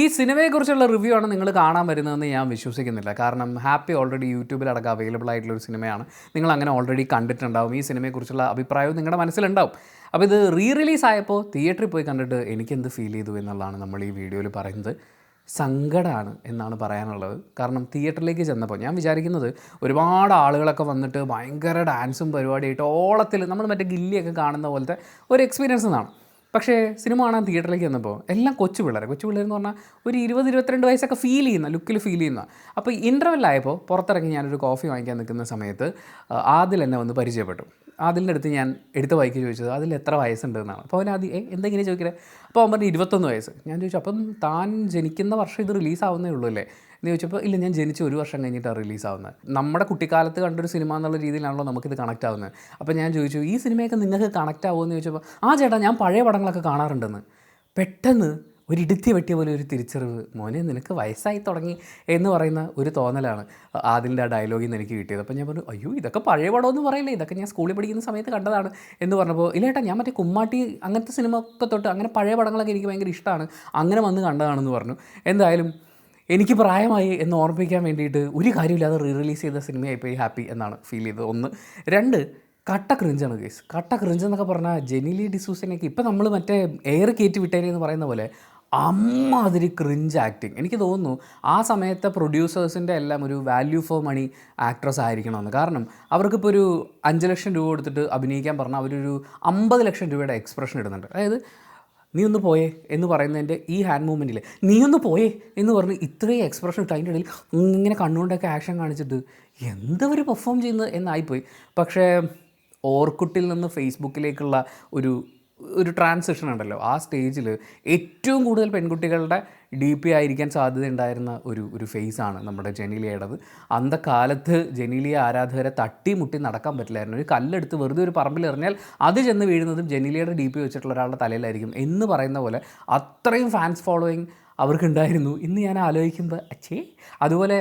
ഈ സിനിമയെക്കുറിച്ചുള്ള റിവ്യൂ ആണ് നിങ്ങൾ കാണാൻ വരുന്നതെന്ന് ഞാൻ വിശ്വസിക്കുന്നില്ല. കാരണം ഹാപ്പി ഓൾറെഡി യൂട്യൂബിലടക്കം അവൈലബിൾ ആയിട്ടുള്ളൊരു സിനിമയാണ്. നിങ്ങൾ അങ്ങനെ ഓൾറെഡി കണ്ടിട്ടുണ്ടാവും. ഈ സിനിമയെക്കുറിച്ചുള്ള അഭിപ്രായവും നിങ്ങളുടെ മനസ്സിലുണ്ടാവും. അപ്പോൾ ഇത് റിലീസ് ആയപ്പോൾ തിയേറ്ററിൽ പോയി കണ്ടിട്ട് എനിക്കെന്ത് ഫീൽ ചെയ്തു എന്നുള്ളതാണ് നമ്മൾ ഈ വീഡിയോയിൽ പറയുന്നത്. സങ്കടമാണ് എന്നാണ് പറയാനുള്ളത്. കാരണം തിയേറ്ററിലേക്ക് ചെന്നപ്പോൾ ഞാൻ വിചാരിക്കുന്നത് ഒരുപാട് ആളുകളൊക്കെ വന്നിട്ട് ഭയങ്കര ഡാൻസും പരിപാടിയായിട്ട് ഓളത്തിൽ നമ്മൾ മറ്റേ ഗില്ലിയൊക്കെ കാണുന്ന പോലത്തെ ഒരു എക്സ്പീരിയൻസ് എന്നാണ്. പക്ഷേ സിനിമ കാണാൻ തിയേറ്ററിലേക്ക് വന്നപ്പോൾ എല്ലാം കൊച്ചു പിള്ളേരെന്ന് പറഞ്ഞാൽ ഒരു 20-22 വയസ്സൊക്കെ ഫീൽ ചെയ്യുന്ന ലുക്കിൽ ഫീൽ ചെയ്യുന്ന. അപ്പോൾ ഇൻ്റർവെല്ലായപ്പോൾ പുറത്തിറങ്ങി ഞാനൊരു കോഫി വാങ്ങിക്കാൻ നിൽക്കുന്ന സമയത്ത് ആദിൽ എന്നെ വന്ന് പരിചയപ്പെട്ടു. ആദിലിൻ്റെ അടുത്ത് ഞാൻ എടുത്ത ബൈക്ക് ചോദിച്ചത് അതിൽ എത്ര വയസ്സുണ്ട് എന്നാണ്. അപ്പോൾ അവൻ ആദ്യം എന്തെങ്കിലും ചോദിക്കണേ. അപ്പോൾ അവൻ പറഞ്ഞു 21 വയസ്സ്. ഞാൻ ചോദിച്ചു അപ്പം താൻ ജനിക്കുന്ന വർഷം ഇത് റിലീസാവുന്നേ ഉള്ളൂ അല്ലേ എന്ന് ചോദിച്ചപ്പോൾ ഇല്ല, ഞാൻ ജനിച്ച് 1 വർഷം കഴിഞ്ഞിട്ടാണ് റിലീസാവുന്നത്. നമ്മുടെ കുട്ടിക്കാലത്ത് കണ്ടൊരു സിനിമ എന്നുള്ള രീതിയിലാണല്ലോ നമുക്കിത് കണക്റ്റ് ആവുന്നത്. അപ്പോൾ ഞാൻ ചോദിച്ചു ഈ സിനിമയൊക്കെ നിങ്ങൾക്ക് കണക്റ്റ് ആവുമെന്ന് ചോദിച്ചപ്പോൾ ചേട്ടാ ഞാൻ പഴയ പടങ്ങളൊക്കെ കാണാറുണ്ടെന്ന്. പെട്ടെന്ന് ഒരു ഇടുത്തി വെട്ടിയ പോലെ ഒരു തിരിച്ചറിവ്, മോനെ നിനക്ക് വയസ്സായി തുടങ്ങി എന്ന് പറയുന്ന ഒരു തോന്നലാണ് അതിൻ്റെ ആ ഡയലോഗിൽ നിന്ന് എനിക്ക് കിട്ടിയത്. അപ്പോൾ ഞാൻ പറഞ്ഞു അയ്യോ ഇതൊക്കെ പഴയ പടമൊന്നും പറയില്ലേ, ഇതൊക്കെ ഞാൻ സ്കൂളിൽ പഠിക്കുന്ന സമയത്ത് കണ്ടതാണ് എന്ന് പറഞ്ഞപ്പോൾ ഇല്ല ഏട്ടാ ഞാൻ മറ്റേ കുമ്മാട്ടി അങ്ങനത്തെ സിനിമ ഒക്കെ തൊട്ട് അങ്ങനെ പഴയ പടങ്ങളൊക്കെ എനിക്ക് ഭയങ്കര ഇഷ്ടമാണ്, അങ്ങനെ വന്ന് കണ്ടതാണെന്ന് പറഞ്ഞു. എന്തായാലും എനിക്ക് പ്രായമായി എന്ന് ഓർമ്മിപ്പിക്കാൻ വേണ്ടിയിട്ട് ഒരു കാര്യമില്ലാതെ റിലീസ് ചെയ്ത സിനിമയായിപ്പോയി ഹാപ്പി എന്നാണ് ഫീൽ ചെയ്തത്. 1. 2 കട്ട ക്രിഞ്ചാണ് കേസ്. കട്ട ക്രിഞ്ച് എന്നൊക്കെ പറഞ്ഞാൽ ജെനിലി ഡിസൂസിനെയൊക്കെ ഇപ്പം നമ്മൾ മറ്റേ എയർ കയറ്റി വിട്ടേനെ എന്ന് പറയുന്ന പോലെ അമ്മാതിരി ക്രിഞ്ച് ആക്ടിങ്. എനിക്ക് തോന്നുന്നു ആ സമയത്തെ പ്രൊഡ്യൂസേഴ്സിൻ്റെ എല്ലാം ഒരു വാല്യൂ ഫോർ മണി ആക്ട്രസ് ആയിരിക്കണമെന്ന്. കാരണം അവർക്കിപ്പോൾ ഒരു 5 ലക്ഷം രൂപ കൊടുത്തിട്ട് അഭിനയിക്കാൻ പറഞ്ഞാൽ അവരൊരു 50 ലക്ഷം രൂപയുടെ എക്സ്പ്രഷൻ ഇടുന്നുണ്ട്. അതായത് നീ ഒന്ന് പോയേ എന്ന് പറയുന്നതിൻ്റെ ഈ ഹാൻഡ് മൂവ്മെൻറ്റിൽ നീ ഒന്ന് പോയേ എന്ന് പറഞ്ഞ് ഇത്രയും എക്സ്പ്രഷൻ ഇട്ട് അതിൻ്റെ ഇടയിൽ ഇങ്ങനെ കണ്ണുകൊണ്ടൊക്കെ ആക്ഷൻ കാണിച്ചിട്ട് എന്തവർ പെർഫോം ചെയ്യുന്നത് എന്നായിപ്പോയി. പക്ഷേ ഓർക്കുട്ടിൽ നിന്ന് ഫേസ്ബുക്കിലേക്കുള്ള ഒരു ട്രാൻസിഷൻ ഉണ്ടല്ലോ, ആ സ്റ്റേജിൽ ഏറ്റവും കൂടുതൽ പെൺകുട്ടികളുടെ DP ആയിരിക്കാൻ സാധ്യതയുണ്ടായിരുന്ന ഒരു ഫേസാണ് നമ്മുടെ ജെനീലിയയുടേത്. അന്നത്തെ ജെനീലിയ ആരാധകരെ തട്ടിമുട്ടി നടക്കാൻ പറ്റില്ലായിരുന്നു. ഒരു കല്ലെടുത്ത് വെറുതെ ഒരു പറമ്പിൽ എറിഞ്ഞാൽ അത് ചെന്ന് വീഴുന്നതും ജെനീലിയയുടെ DP വെച്ചിട്ടുള്ള ഒരാളുടെ തലയിലായിരിക്കും എന്ന് പറയുന്ന പോലെ അത്രയും ഫാൻസ് ഫോളോയിങ് അവർക്കുണ്ടായിരുന്നു. ഇന്ന് ഞാൻ ആലോചിക്കുമ്പോൾ അതുപോലെ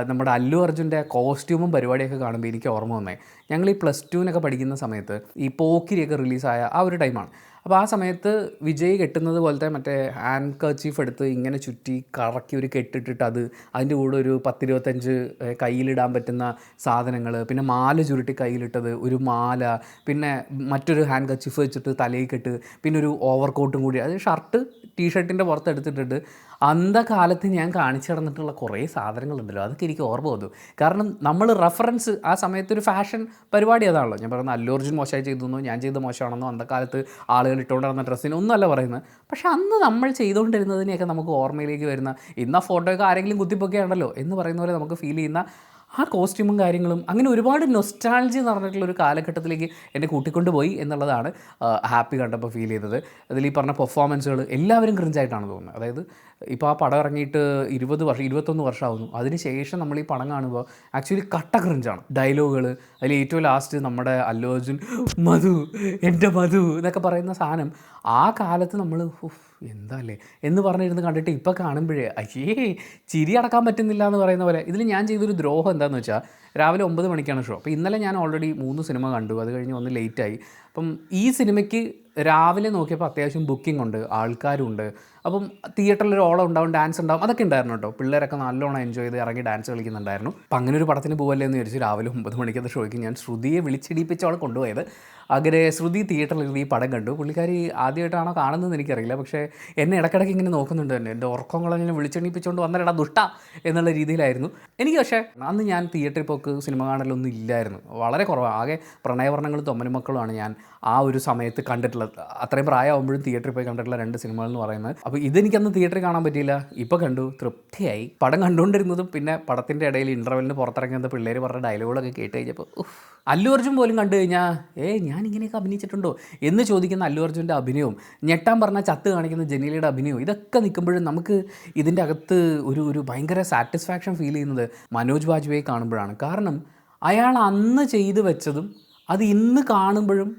നമ്മുടെ അല്ലു അർജുൻ്റെ കോസ്റ്റ്യൂമും പരിപാടിയൊക്കെ കാണുമ്പോൾ എനിക്ക് ഓർമ്മ വന്നേ, ഞങ്ങൾ ഈ +2 പഠിക്കുന്ന സമയത്ത് ഈ പോക്കിരിയൊക്കെ റിലീസായ ആ ഒരു ടൈമാണ്. അപ്പോൾ ആ സമയത്ത് വിജയ് കെട്ടുന്നത് പോലത്തെ മറ്റേ ഹാൻഡ് കർച്ചീഫ് എടുത്ത് ഇങ്ങനെ ചുറ്റി കറക്കി ഒരു കെട്ടിട്ടിട്ട് അതിൻ്റെ കൂടെ ഒരു 10-25 കയ്യിലിടാൻ പറ്റുന്ന സാധനങ്ങൾ, പിന്നെ മാല ചുരുട്ടി കയ്യിലിട്ടത് ഒരു മാല, പിന്നെ മറ്റൊരു ഹാൻഡ് കർച്ചീഫ് വെച്ചിട്ട് തലയിൽ കെട്ട്, പിന്നെ ഒരു ഓവർകോട്ടും കൂടി, അത് ഷർട്ട് ടീഷർട്ടിൻ്റെ പുറത്ത് എടുത്തിട്ടിട്ട് കാലത്ത് ഞാൻ കാണിച്ചു നടന്നിട്ടുള്ള കുറേ സാധനങ്ങളുണ്ടല്ലോ, അതൊക്കെ എനിക്ക് ഓർമ്മ വന്നു. കാരണം നമ്മൾ റെഫറൻസ് ആ സമയത്തൊരു ഫാഷൻ പരിപാടി അതാണല്ലോ. ഞാൻ പറയുന്നത് അല്ലു അർജുൻ മോശമായി ചെയ്തെന്നോ ഞാൻ ചെയ്ത് മോശമാണെന്നോ കാലത്ത് ആളുകൾ ഇട്ടുകൊണ്ട് നടന്ന ഡ്രസ്സിന് ഒന്നുമല്ല പറയുന്നത്. പക്ഷേ അന്ന് നമ്മൾ ചെയ്തുകൊണ്ടിരുന്നതിനെയൊക്കെ നമുക്ക് ഓർമ്മയിലേക്ക് വരുന്ന, ഇന്ന ഫോട്ടോയൊക്കെ ആരെങ്കിലും കുത്തിപ്പൊക്കെയാണല്ലോ എന്ന് പറയുന്ന പോലെ നമുക്ക് ഫീൽ ചെയ്യുന്ന ആ കോസ്റ്റ്യൂമും കാര്യങ്ങളും, അങ്ങനെ ഒരുപാട് നൊസ്റ്റാൾജി എന്ന് പറഞ്ഞിട്ടുള്ളൊരു കാലഘട്ടത്തിലേക്ക് എന്നെ കൂട്ടിക്കൊണ്ട് പോയി എന്നുള്ളതാണ് ഹാപ്പി കണ്ടപ്പോൾ ഫീൽ ചെയ്തത്. അതിൽ ഈ പറഞ്ഞ പെർഫോമൻസുകൾ എല്ലാവരും ക്രിഞ്ചായിട്ടാണ് തോന്നുന്നത്. അതായത് ഇപ്പോൾ ആ പടം ഇറങ്ങിയിട്ട് 21 വർഷമാകുന്നു. അതിന് ശേഷം നമ്മൾ ഈ പടം കാണുമ്പോൾ ആക്ച്വലി കട്ട ക്രിഞ്ചാണ് ഡയലോഗുകൾ. അതിൽ ഏറ്റവും ലാസ്റ്റ് നമ്മുടെ അല്ലു അർജുൻ മധു എൻ്റെ മധു എന്നൊക്കെ പറയുന്ന സാധനം ആ കാലത്ത് നമ്മൾ എന്താ അല്ലേ എന്ന് പറഞ്ഞിരുന്ന് കണ്ടിട്ട് ഇപ്പോൾ കാണുമ്പോഴേ ചിരി അടക്കാൻ പറ്റുന്നില്ല എന്ന് പറയുന്ന പോലെ. ഇതിൽ ഞാൻ ചെയ്തൊരു ദ്രോഹം എന്താണെന്ന് വെച്ചാൽ രാവിലെ 9 മണിക്കാണ് ഷോ. അപ്പോൾ ഇന്നലെ ഞാൻ ഓൾറെഡി 3 സിനിമ കണ്ടു. അത് കഴിഞ്ഞ് ഒന്ന് ലേറ്റായി. അപ്പം ഈ സിനിമയ്ക്ക് രാവിലെ നോക്കിയപ്പോൾ അത്യാവശ്യം ബുക്കിംഗ് ഉണ്ട്, ആൾക്കാരുണ്ട്. അപ്പം തിയേറ്ററിലൊരു ഓളം ഉണ്ടാവും, ഡാൻസ് ഉണ്ടാവും, അതൊക്കെ ഉണ്ടായിരുന്നു കേട്ടോ. പിള്ളേരൊക്കെ നല്ലോണം എൻജോയ് ചെയ്ത് ഇറങ്ങി ഡാൻസ് കളിക്കുന്നുണ്ടായിരുന്നു. അപ്പം അങ്ങനെ ഒരു പടത്തിന് പോകല്ലേ എന്ന് വിചാരിച്ച് രാവിലെ 9 മണിക്കത്തെ ഷോയ്ക്ക് ഞാൻ ശ്രുതിയെ വിളിച്ചിടിപ്പിച്ചവളെ കൊണ്ടുപോയത്. അങ്ങനെ ശ്രുതി തിയേറ്ററിൽ ഈ പടം കണ്ടു. പുള്ളിക്കാരി ആദ്യമായിട്ടാണോ കാണുന്നതെന്ന് എനിക്കറിയില്ല. പക്ഷേ എന്നെ ഇടയ്ക്കിടയ്ക്ക് ഇങ്ങനെ നോക്കുന്നുണ്ട് തന്നെ. എൻ്റെ ഉറക്കങ്ങളങ്ങനെ വിളിച്ചെണീപ്പിച്ചുകൊണ്ട് വന്നിടാ ദുഷ്ട എന്നുള്ള രീതിയിലായിരുന്നു എനിക്ക്. പക്ഷേ അന്ന് ഞാൻ തിയേറ്ററിൽ പോക്ക് സിനിമ കാണലൊന്നും ഇല്ലായിരുന്നു, വളരെ കുറവാണ്. ആകെ പ്രണയവർണ്ണങ്ങളും തൊമ്മനുമക്കളുമാണ് ഞാൻ ആ ഒരു സമയത്ത് കണ്ടിട്ടുള്ളത്. അത്രയും പ്രായമാകുമ്പോഴും തിയേറ്ററിൽ പോയി കണ്ടിട്ടുള്ള 2 സിനിമകൾ എന്ന് പറയുന്നത്. അപ്പോൾ ഇതെനിക്കന്ന് തിയേറ്ററിൽ കാണാൻ പറ്റിയില്ല. ഇപ്പോൾ കണ്ടു, തൃപ്തിയായി. പടം കണ്ടുകൊണ്ടിരുന്നതും പിന്നെ പടത്തിൻ്റെ ഇടയിൽ ഇൻ്റർവെല്ലിന് പുറത്തിറങ്ങിയത് പിള്ളേർ പറഞ്ഞ ഡയലോഗുകളൊക്കെ കേട്ട് കഴിഞ്ഞപ്പോൾ അല്ലു അർജുൻ പോലും കണ്ടു കഴിഞ്ഞാൽ ഞാൻ ഇങ്ങനെയൊക്കെ അഭിനയിച്ചിട്ടുണ്ടോ എന്ന് ചോദിക്കുന്ന അല്ലു അർജുൻ്റെ അഭിനയവും, ഞെട്ടാൻ പറഞ്ഞാൽ ചത്ത് കാണിക്കുന്ന ജെനീലിയുടെ അഭിനയവും, ഇതൊക്കെ നിൽക്കുമ്പോഴും നമുക്ക് ഇതിൻ്റെ അകത്ത് ഒരു ഭയങ്കര സാറ്റിസ്ഫാക്ഷൻ ഫീൽ ചെയ്യുന്നത് മനോജ് ബാജ്പേയി കാണുമ്പോഴാണ്. കാരണം അയാൾ അന്ന് ചെയ്തു വെച്ചതും അത് ഇന്ന് കാണുമ്പോഴും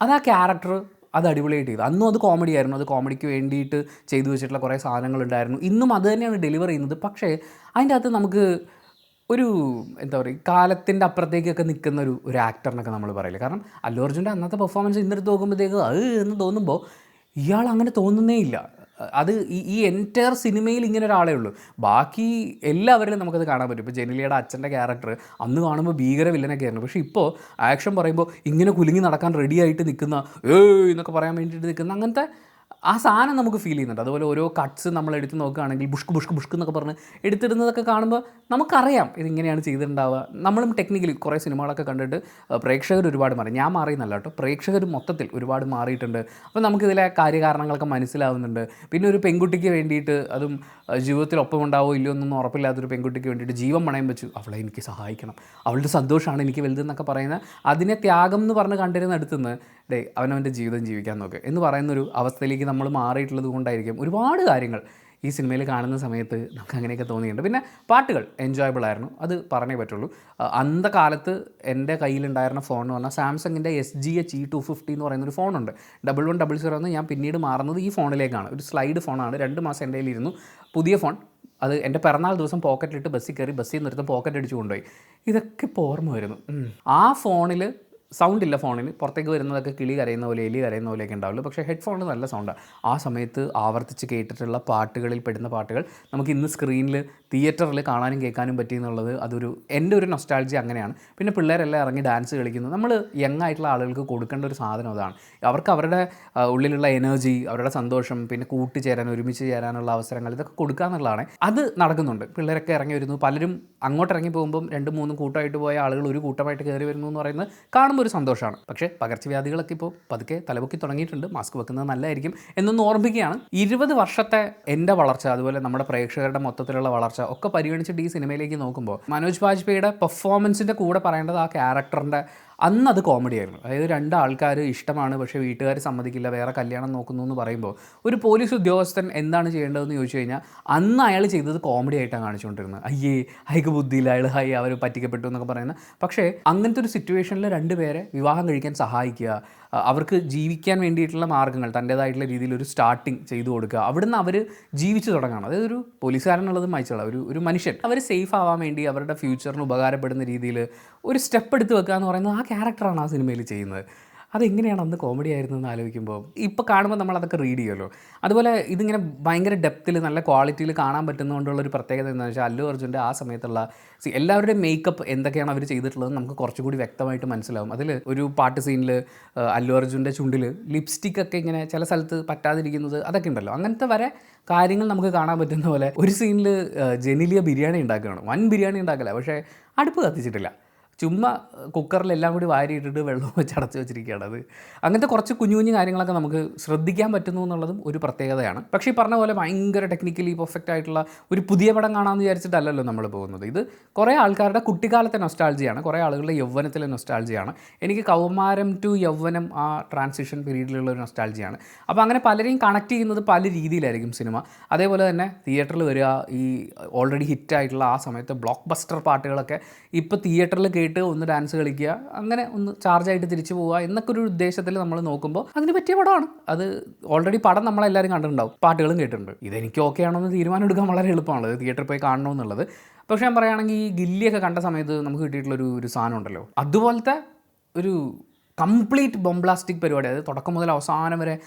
അത് ആ ക്യാരക്ടർ അത് അടിപൊളിയായിട്ട് ചെയ്തു. അന്നും അത് കോമഡി ആയിരുന്നു, അത് കോമഡിക്ക് വേണ്ടിയിട്ട് ചെയ്തു വെച്ചിട്ടുള്ള കുറേ സാധനങ്ങളുണ്ടായിരുന്നു. ഇന്നും അത് തന്നെയാണ് ഡെലിവർ ചെയ്യുന്നത്. പക്ഷേ അതിൻ്റെ അകത്ത് നമുക്ക് എന്താ പറയുക, കാലത്തിൻ്റെ അപ്പുറത്തേക്കൊക്കെ നിൽക്കുന്ന ഒരു ആക്ടറിനൊക്കെ നമ്മൾ പറയില്ല. കാരണം അല്ലു അർജുൻ്റെ അന്നത്തെ പെർഫോമൻസ് ഇന്നെടുത്ത് നോക്കുമ്പോഴത്തേക്ക് എന്ന് തോന്നുമ്പോൾ ഇയാൾ അങ്ങനെ തോന്നുന്നേ ഇല്ല. അത് ഈ എൻറ്റയർ സിനിമയിൽ ഇങ്ങനെ ഒരാളേ ഉള്ളൂ. ബാക്കി എല്ലാവരിലും നമുക്കത് കാണാൻ പറ്റും. ഇപ്പോൾ ജെനിലിയുടെ അച്ഛൻ്റെ ക്യാരക്ടർ അന്ന് കാണുമ്പോൾ ഭീകര വില്ലനൊക്കെ ആയിരുന്നു. പക്ഷേ ഇപ്പോൾ ആക്ഷൻ പറയുമ്പോൾ ഇങ്ങനെ കുലുങ്ങി നടക്കാൻ റെഡി ആയിട്ട് നിൽക്കുന്ന, ഏയ് എന്നൊക്കെ പറയാൻ വേണ്ടിയിട്ട് നിൽക്കുന്ന അങ്ങനത്തെ ആ സാധനം നമുക്ക് ഫീൽ ചെയ്യുന്നുണ്ട്. അതുപോലെ ഓരോ കട്ട്സ് നമ്മൾ എടുത്ത് നോക്കുകയാണെങ്കിൽ ബുഷ്ക് ബുഷ്ക് ബുഷ്ക് എന്നൊക്കെ പറഞ്ഞ് എടുത്തിടുന്നതൊക്കെ കാണുമ്പോൾ നമുക്കറിയാം ഇതിങ്ങനെയാണ് ചെയ്തിട്ടുണ്ടാവുക. നമ്മളും ടെക്നിക്കലി കുറേ സിനിമകളൊക്കെ കണ്ടിട്ട് പ്രേക്ഷകർ ഒരുപാട് മാറി. ഞാൻ മാറിയെന്നല്ല കേട്ടോ, പ്രേക്ഷകർ മൊത്തത്തിൽ ഒരുപാട് മാറിയിട്ടുണ്ട്. അപ്പോൾ നമുക്കിതിലെ കാര്യകാരണങ്ങളൊക്കെ മനസ്സിലാവുന്നുണ്ട്. പിന്നെ ഒരു പെൺകുട്ടിക്ക് വേണ്ടിയിട്ട്, അതും ജീവിതത്തിൽ ഒപ്പം ഉണ്ടാവോ ഇല്ലയോ എന്നൊന്നും ഉറപ്പില്ലാത്തൊരു പെൺകുട്ടിക്ക് വേണ്ടിയിട്ട് ജീവൻ പണയം വെച്ചു അവളെ എനിക്ക് സഹായിക്കണം, അവളുടെ സന്തോഷമാണ് എനിക്ക് വലുതെന്നൊക്കെ പറയുന്ന അതിനെ ത്യാഗം എന്ന് പറഞ്ഞ് കണ്ടിരുന്ന അടുത്തുനിന്ന് അവനവൻ്റെ ജീവിതം ജീവിക്കാൻ നോക്കുക എന്ന് പറയുന്നൊരു അവസ്ഥയിലേക്ക് നമ്മൾ മാറിയിട്ടുള്ളത് കൊണ്ടായിരിക്കും ഒരുപാട് കാര്യങ്ങൾ ഈ സിനിമയിൽ കാണുന്ന സമയത്ത് നമുക്ക് അങ്ങനെയൊക്കെ തോന്നിയിട്ടുണ്ട്. പിന്നെ പാട്ടുകൾ എൻജോയബിൾ ആയിരുന്നു, അത് പറഞ്ഞേ പറ്റുള്ളൂ. അന്നത്തെ എൻ്റെ കയ്യിലുണ്ടായിരുന്ന ഫോൺ എന്ന് പറഞ്ഞാൽ സാംസങ്ങിൻ്റെ SGH-E250 എന്ന് പറയുന്നൊരു ഫോണുണ്ട്. 1100 എന്ന് ഞാൻ പിന്നീട് മാറുന്നത് ഈ ഫോണിലേക്കാണ്. ഒരു സ്ലൈഡ് ഫോണാണ്. 2 മാസം എൻ്റെ കയ്യിലിരുന്നു. പുതിയ ഫോൺ, അത് എൻ്റെ പിറന്നാൾ ദിവസം പോക്കറ്റിലിട്ട് ബസ്സിൽ കയറി, ബസ്സിൽ നിർത്തും പോക്കറ്റ് അടിച്ച് കൊണ്ടുപോയി. ഇതൊക്കെ ഇപ്പോൾ ഓർമ്മ വരുന്നു. ആ ഫോണിൽ സൗണ്ട് ഇല്ല, ഫോണിന് പുറത്തേക്ക് വരുന്നതൊക്കെ കിളി കരയുന്ന പോലെ എലി കരയുന്ന പോലെയൊക്കെ ഉണ്ടാവുള്ളൂ. പക്ഷേ ഹെഡ്ഫോണിൽ നല്ല സൗണ്ടാണ്. ആ സമയത്ത് ആവർത്തിച്ച് കേട്ടിട്ടുള്ള പാട്ടുകളിൽ പെടുന്ന പാട്ടുകൾ നമുക്ക് ഇന്ന് സ്ക്രീനിൽ തിയേറ്ററിൽ കാണാനും കേൾക്കാനും പറ്റി എന്നുള്ളത് എൻ്റെ ഒരു നൊസ്റ്റാൾജി അങ്ങനെയാണ്. പിന്നെ പിള്ളേരെല്ലാം ഇറങ്ങി ഡാൻസ് കളിക്കുന്നത് നമ്മൾ യങ് ആയിട്ടുള്ള ആളുകൾക്ക് കൊടുക്കേണ്ട ഒരു സാധനം അതാണ്. അവർക്ക് അവരുടെ ഉള്ളിലുള്ള എനർജി, അവരുടെ സന്തോഷം, പിന്നെ കൂട്ടുചേരാൻ, ഒരുമിച്ച് ചേരാനുള്ള അവസരങ്ങൾ ഇതൊക്കെ കൊടുക്കുക എന്നുള്ളതാണ്. അത് നടക്കുന്നുണ്ട്. പിള്ളേരൊക്കെ ഇറങ്ങി വരുന്നു. പലരും അങ്ങോട്ട് ഇറങ്ങി പോകുമ്പം 2-3 കൂട്ടമായിട്ട് പോയ ആളുകൾ ഒരു കൂട്ടമായിട്ട് കയറി വരുന്നു എന്ന് പറയുന്നത് കാണുമ്പോൾ ഒരു സന്തോഷമാണ്. പക്ഷേ പകർച്ചവ്യാധികളൊക്കെ ഇപ്പോൾ പതുക്കെ തലപൊക്കി തുടങ്ങിയിട്ടുണ്ട്. മാസ്ക് വെക്കുന്നത് നല്ലതായിരിക്കും എന്നൊന്ന് ഓർമ്മിക്കുകയാണ്. 20 വർഷത്തെ എൻ്റെ വളർച്ച, അതുപോലെ നമ്മുടെ പ്രേക്ഷകരുടെ മൊത്തത്തിലുള്ള വളർച്ച ഒക്കെ പരിഗണിച്ചിട്ട് ഈ സിനിമയിലേക്ക് നോക്കുമ്പോൾ മനോജ് ബാജ്പേയിയുടെ പെർഫോമൻസിൻ്റെ കൂടെ പറയേണ്ടത് ആ ക്യാരക്ടറിൻ്റെ അന്നത് കോമഡി ആയിരുന്നു. അതായത് 2 ആൾക്കാർ ഇഷ്ടമാണ്, പക്ഷേ വീട്ടുകാർ സമ്മതിക്കില്ല, വേറെ കല്യാണം നോക്കുന്നു എന്ന് പറയുമ്പോൾ ഒരു പോലീസ് ഉദ്യോഗസ്ഥൻ എന്താണ് ചെയ്യേണ്ടതെന്ന് ചോദിച്ചു കഴിഞ്ഞാൽ അന്ന് അയാൾ ചെയ്തത് കോമഡി ആയിട്ടാണ് കാണിച്ചുകൊണ്ടിരുന്നത്. അയ്യേ അയക്ക് ബുദ്ധിയില്ല, അയാൾ അവർ പറ്റിക്കപ്പെട്ടു എന്നൊക്കെ പറയുന്നത്. പക്ഷേ അങ്ങനത്തെ ഒരു സിറ്റുവേഷനിൽ 2 പേരെ വിവാഹം കഴിക്കാൻ സഹായിക്കുക, അവർക്ക് ജീവിക്കാൻ വേണ്ടിയിട്ടുള്ള മാർഗ്ഗങ്ങൾ തൻ്റേതായിട്ടുള്ള രീതിയിൽ ഒരു സ്റ്റാർട്ടിങ് ചെയ്തു കൊടുക്കുക, അവിടുന്ന് അവർ ജീവിച്ചു തുടങ്ങണം. അതായത് ഒരു പോലീസുകാരനുള്ളത് മായിച്ചുള്ള ഒരു മനുഷ്യൻ അവർ സേഫ് ആവാൻ വേണ്ടി അവരുടെ ഫ്യൂച്ചറിന് ഉപകാരപ്പെടുന്ന രീതിയിൽ ഒരു സ്റ്റെപ്പ് എടുത്ത് വെക്കുക എന്ന് പറയുന്നത് ആ ക്യാരക്ടറാണ് ആ സിനിമയിൽ ചെയ്യുന്നത്. അതെങ്ങനെയാണ് അന്ന് കോമഡി ആയിരുന്നെന്ന് ആലോചിക്കുമ്പോൾ ഇപ്പോൾ കാണുമ്പോൾ നമ്മൾ അതൊക്കെ റീഡ് ചെയ്യുമല്ലോ. അതുപോലെ ഇതിങ്ങനെ ഭയങ്കര ഡെപ്തിൽ നല്ല ക്വാളിറ്റിയിൽ കാണാൻ പറ്റുന്നതുകൊണ്ടുള്ളൊരു പ്രത്യേകത എന്താണെന്ന് വെച്ചാൽ അല്ലു അർജുൻ്റെ ആ സമയത്തുള്ള എല്ലാവരുടെയും മേക്കപ്പ് എന്തൊക്കെയാണ് അവർ ചെയ്തിട്ടുള്ളത് നമുക്ക് കുറച്ചുകൂടി വ്യക്തമായിട്ട് മനസ്സിലാവും. അതിൽ ഒരു പാട്ട് സീനിൽ അല്ലു അർജുൻ്റെ ചുണ്ടിൽ ലിപ്സ്റ്റിക്കൊക്കെ ഇങ്ങനെ ചില സ്ഥലത്ത് പറ്റാതിരിക്കുന്നത് അതൊക്കെ ഉണ്ടല്ലോ. അങ്ങനത്തെ വരെ കാര്യങ്ങൾ നമുക്ക് കാണാൻ പറ്റുന്ന പോലെ ഒരു സീനിൽ ജെനിലിയ ബിരിയാണി ഉണ്ടാക്കുകയാണ്. വൻ ബിരിയാണി ഉണ്ടാക്കില്ല, പക്ഷേ അടുപ്പ് കത്തിച്ചിട്ടില്ല. ചുമ്മാ കുക്കറിലെല്ലാം കൂടി വാരിയിട്ടിട്ട് വെള്ളം വെച്ച് അടച്ചു വെച്ചിരിക്കുകയാണ്. അത് അങ്ങനത്തെ കുറച്ച് കുഞ്ഞു കുഞ്ഞു കാര്യങ്ങളൊക്കെ നമുക്ക് ശ്രദ്ധിക്കാൻ പറ്റുന്നു എന്നുള്ളതും ഒരു പ്രത്യേകതയാണ്. പക്ഷേ ഈ പറഞ്ഞ പോലെ ഭയങ്കര ടെക്നിക്കലി പെർഫെക്റ്റ് ആയിട്ടുള്ള ഒരു പുതിയ പടം കാണാമെന്ന് വിചാരിച്ചിട്ടല്ലല്ലോ നമ്മൾ പോകുന്നത്. ഇത് കുറേ ആൾക്കാരുടെ കുട്ടിക്കാലത്തെ നൊസ്റ്റാൾജിയാണ്, കുറേ ആളുകളുടെ യൗവനത്തിലെ നൊസ്റ്റാൾജിയാണ്. എനിക്ക് കൗമാരം ടു യൗവനം ആ ട്രാൻസിഷൻ പീരീഡിലുള്ള ഒരു നൊസ്റ്റാൾജിയാണ്. അപ്പോൾ അങ്ങനെ പലരെയും കണക്ട് ചെയ്യുന്നത് പല രീതിയിലായിരിക്കും സിനിമ. അതേപോലെ തന്നെ തിയേറ്ററിൽ വരിക, ഈ ഓൾറെഡി ഹിറ്റായിട്ടുള്ള ആ സമയത്ത് ബ്ലോക്ക് ബസ്റ്റർ പാട്ടുകളൊക്കെ ഇപ്പോൾ തിയേറ്ററിൽ കേട്ട് ഒന്ന് ഡാൻസ് കളിക്കുക, അങ്ങനെ ഒന്ന് ചാർജായിട്ട് തിരിച്ചു പോവുക എന്നൊക്കെ ഒരു ഉദ്ദേശത്തിൽ നമ്മൾ നോക്കുമ്പോൾ അതിന് പറ്റിയ പടമാണ്. അത് ഓൾറെഡി പടം നമ്മളെല്ലാവരും കണ്ടിട്ടുണ്ടാവും, പാട്ടുകളും കേട്ടിട്ടുണ്ട്. ഇതെനിക്ക് ഓക്കെ ആണോ എന്ന് തീരുമാനം എടുക്കാൻ വളരെ എളുപ്പമാണ്, തിയേറ്ററിൽ പോയി കാണണമെന്നുള്ളത്. പക്ഷേ ഞാൻ പറയുകയാണെങ്കിൽ ഈ ഗില്ലിയൊക്കെ കണ്ട സമയത്ത് നമുക്ക് കിട്ടിയിട്ടുള്ളൊരു സാധനം ഉണ്ടല്ലോ, അതുപോലത്തെ ഒരു കംപ്ലീറ്റ് ബോംബ്ലാസ്റ്റിക് പരിപാടി. അതായത് തുടക്കം മുതൽ അവസാനം വരെ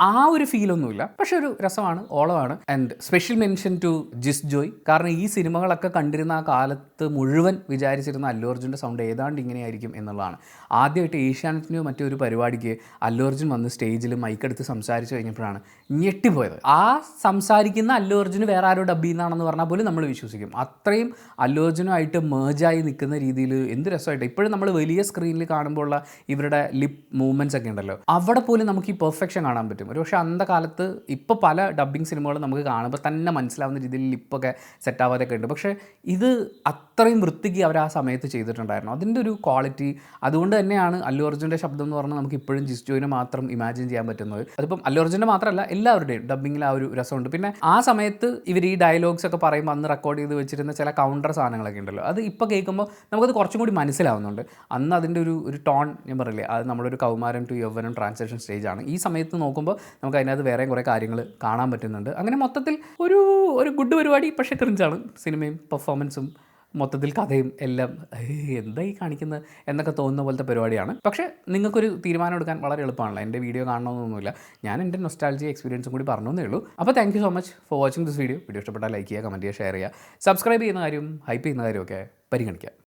ആ ഒരു ഫീലൊന്നുമില്ല, പക്ഷെ ഒരു രസമാണ്, ഓളമാണ്. And special mention to Jis Joy. കാരണം ഈ സിനിമകളൊക്കെ കണ്ടിരുന്ന ആ കാലത്ത് മുഴുവൻ വിചാരിച്ചിരുന്ന അല്ലു അർജുൻ്റെ സൗണ്ട് ഏതാണ്ട് ഇങ്ങനെയായിരിക്കും എന്നുള്ളതാണ്. ആദ്യമായിട്ട് ഏഷ്യാനെറ്റിനോ മറ്റൊരു പരിപാടിക്ക് അല്ലു അർജുൻ വന്ന് സ്റ്റേജിൽ മൈക്കെടുത്ത് സംസാരിച്ച് കഴിഞ്ഞപ്പോഴാണ് ഞെട്ടിപ്പോയത്. ആ സംസാരിക്കുന്ന അല്ലു അർജുന് വേറെ ആരോ ഡബ് ചെയ്യുന്നതാണെന്ന് പറഞ്ഞാൽ പോലും നമ്മൾ വിശ്വസിക്കും. അത്രയും അല്ലു അർജുനുമായിട്ട് മേജായി നിൽക്കുന്ന രീതിയിൽ എന്ത് രസമായിട്ട്. ഇപ്പോഴും നമ്മൾ വലിയ സ്ക്രീനിൽ കാണുമ്പോൾ ഉള്ള ഇവരുടെ ലിപ്പ് മൂവ്മെൻറ്റ്സ് ഒക്കെ ഉണ്ടല്ലോ, അവിടെ പോലും നമുക്ക് ഈ പെർഫെക്ഷൻ കാണാൻ പറ്റും. ഒരു പക്ഷേ അന്ന കാലത്ത് ഇപ്പോൾ പല ഡബ്ബിങ് സിനിമകളും നമുക്ക് കാണുമ്പോൾ തന്നെ മനസ്സിലാവുന്ന രീതിയിൽ ലിപ്പൊക്കെ സെറ്റാവാതൊക്കെ ഉണ്ട്. പക്ഷേ ഇത് അത്രയും വൃത്തിക്ക് അവർ ആ സമയത്ത് ചെയ്തിട്ടുണ്ടായിരുന്നു. അതിൻ്റെ ഒരു ക്വാളിറ്റി, അതുകൊണ്ട് തന്നെയാണ് അല്ലു അർജുൻ്റെ ശബ്ദം എന്ന് പറഞ്ഞാൽ നമുക്ക് ഇപ്പോഴും ജിസ് ജോയിനെ മാത്രം ഇമാജിൻ ചെയ്യാൻ പറ്റുന്നത്. അതിപ്പം അല്ലു അർജുൻ്റെ മാത്രമല്ല എല്ലാവരുടെയും ഡബ്ബിങ്ങിൽ ആ ഒരു രസമുണ്ട്. പിന്നെ ആ സമയത്ത് ഇവർ ഈ ഡയലോഗ്സ് ഒക്കെ പറയുമ്പോൾ അന്ന് റെക്കോർഡ് ചെയ്ത് വെച്ചിരുന്ന ചില കൗണ്ടർ സാധനങ്ങളൊക്കെ ഉണ്ടല്ലോ, അത് ഇപ്പോൾ കേൾക്കുമ്പോൾ നമുക്കത് കുറച്ചും കൂടി മനസ്സിലാവുന്നുണ്ട്. അന്ന് അതിൻ്റെ ഒരു ടോൺ ഞാൻ പറയില്ലേ, അത് നമ്മളൊരു കൗമാരം ടു യൗവനം ട്രാൻസിഷൻ സ്റ്റേജാണ്. ഈ സമയത്ത് നോക്കുമ്പോൾ നമുക്ക് അതിനകത്ത് വേറെയും കുറേ കാര്യങ്ങൾ കാണാൻ പറ്റുന്നുണ്ട്. അങ്ങനെ മൊത്തത്തിൽ ഒരു ഗുഡ് പരിപാടി, പക്ഷേ ക്രിഞ്ചാണ്. സിനിമയും പെർഫോമൻസും മൊത്തത്തിൽ കഥയും എല്ലാം എന്തായി കാണിക്കുന്നത് എന്നൊക്കെ തോന്നുന്ന പോലത്തെ പരിപാടിയാണ്. പക്ഷേ നിങ്ങൾക്കൊരു തീരുമാനം എടുക്കാൻ വളരെ എളുപ്പമാണല്ലോ. എൻ്റെ വീഡിയോ കാണണമെന്നൊന്നുമില്ല, ഞാൻ എൻ്റെ നൊസ്റ്റാൾജി എക്സ്പീരിയൻസും കൂടി പറഞ്ഞേ ഉള്ളൂ. അപ്പോൾ thank you so much for watching this video. Video ഇഷ്ടപ്പെട്ടാൽ ലൈക്ക് ചെയ്യുക, കമൻറ്റ് ചെയ്യുക, ഷെയർ ചെയ്യുക, സബ്സ്ക്രൈബ് ചെയ്യുന്ന കാര്യം, ഹൈപ്പ് ചെയ്യുന്ന കാര്യമൊക്കെ പരിഗണിക്കുക.